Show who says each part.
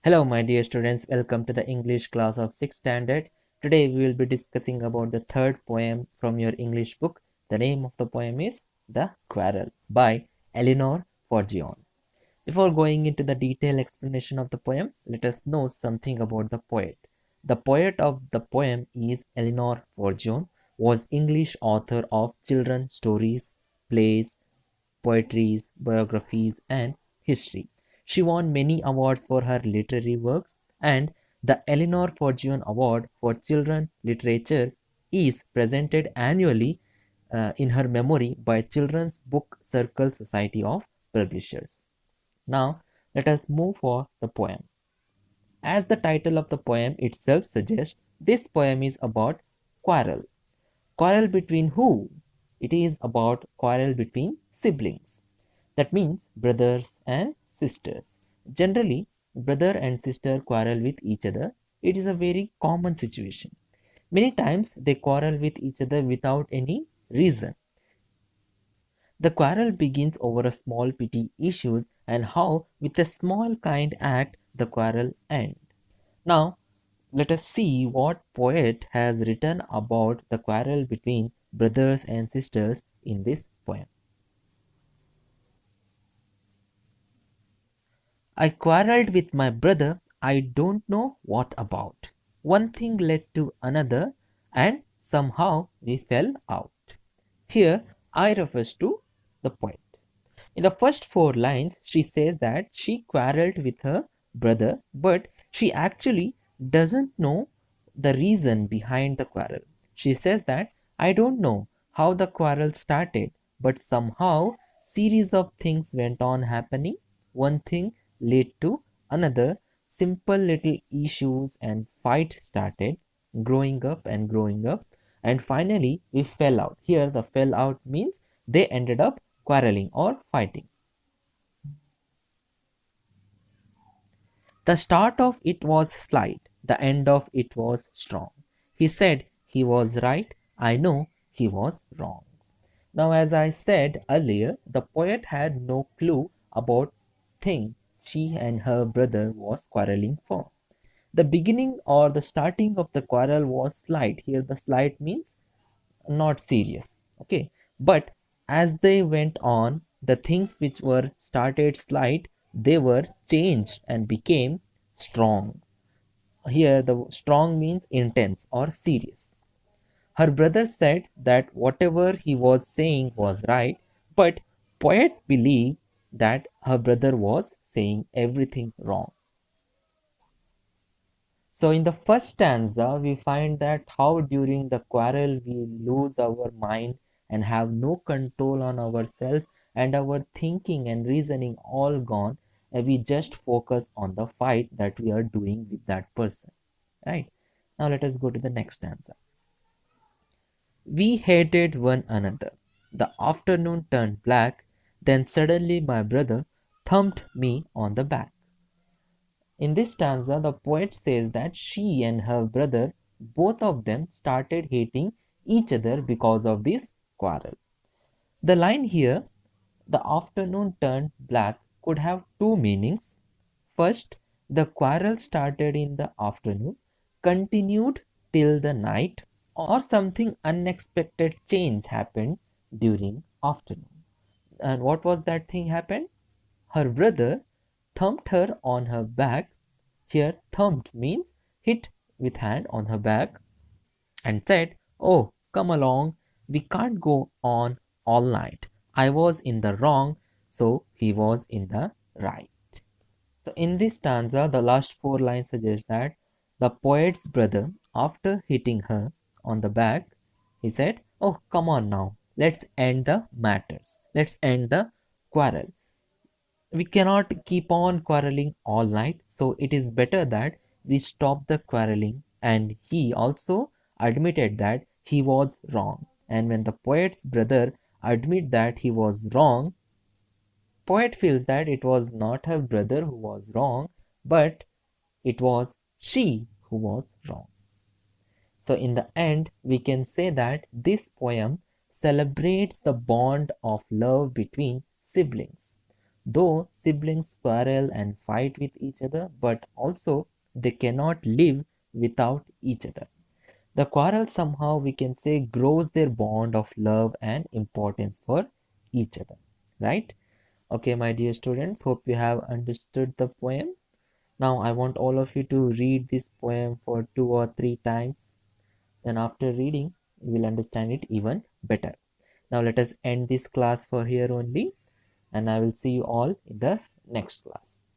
Speaker 1: Hello, my dear students. Welcome to the English class of 6th standard. Today we will be discussing about the third poem from your English book. The name of the poem is The Quarrel by Eleanor Forgione. Before going into the detailed explanation of the poem, let us know something about the poet. The poet of the poem is Eleanor Forgione, was English author of children's stories, plays, poetries, biographies, and history. She won many awards for her literary works, and the Eleanor Forgione Award for Children Literature is presented annually in her memory by Children's Book Circle Society of Publishers. Now, let us move for the poem. As the title of the poem itself suggests, this poem is about quarrel. Quarrel between who? It is about quarrel between siblings. That means brothers and sisters. Generally, brother and sister quarrel with each other. It is a very common situation. Many times they quarrel with each other without any reason. The quarrel begins over a small petty issues and how with a small kind act the quarrel ends. Now, let us see what poet has written about the quarrel between brothers and sisters in this poem. I quarrelled with my brother, I don't know what about. One thing led to another, and somehow we fell out. Here, I refers to the poet. In the first four lines, she says that she quarreled with her brother, but she actually doesn't know the reason behind the quarrel. She says that I don't know how the quarrel started, but somehow series of things went on happening. One thing led to another. Simple little issues and fight started growing up, and finally we fell out. Here the fell out means they ended up quarreling or fighting. The start of it was slight, the end of it was strong. He said he was right, I know he was wrong. Now, as I said earlier, the poet had no clue about thing she and her brother was quarreling for. The beginning or the starting of the quarrel was slight. Here the slight means not serious. Okay. But as they went on, the things which were started slight, they were changed and became strong. Here the strong means intense or serious. Her brother said that whatever he was saying was right, but poet believed that her brother was saying everything wrong. So in the first stanza, we find that how during the quarrel we lose our mind and have no control on ourselves, and our thinking and reasoning all gone, and we just focus on the fight that we are doing with that person. Right? Now let us go to the next stanza. We hated one another. The afternoon turned black, then suddenly my brother thumped me on the back. In this stanza, the poet says that she and her brother, both of them, started hating each other because of this quarrel. The line here, the afternoon turned black, could have two meanings. First, the quarrel started in the afternoon, continued till the night, or something unexpected change happened during afternoon. And what was that thing happened? Her brother thumped her on her back. Here thumped means hit with hand on her back and said, "Oh, come along, we can't go on all night. I was in the wrong, so he was in the right." So in this stanza, the last four lines suggest that the poet's brother, after hitting her on the back, he said, "Oh, come on now, let's end the matters. Let's end the quarrel. We cannot keep on quarreling all night, so it is better that we stop the quarreling." And he also admitted that he was wrong. And when the poet's brother admit that he was wrong, poet feels that it was not her brother who was wrong, but it was she who was wrong. So in the end, we can say that this poem celebrates the bond of love between siblings. Though siblings quarrel and fight with each other, but also they cannot live without each other. The quarrel somehow, we can say, grows their bond of love and importance for each other, right? Okay, my dear students, hope you have understood the poem. Now I want all of you to read this poem for 2 or 3 times. Then after reading, you will understand it even better. Now let us end this class for here only, and I will see you all in the next class.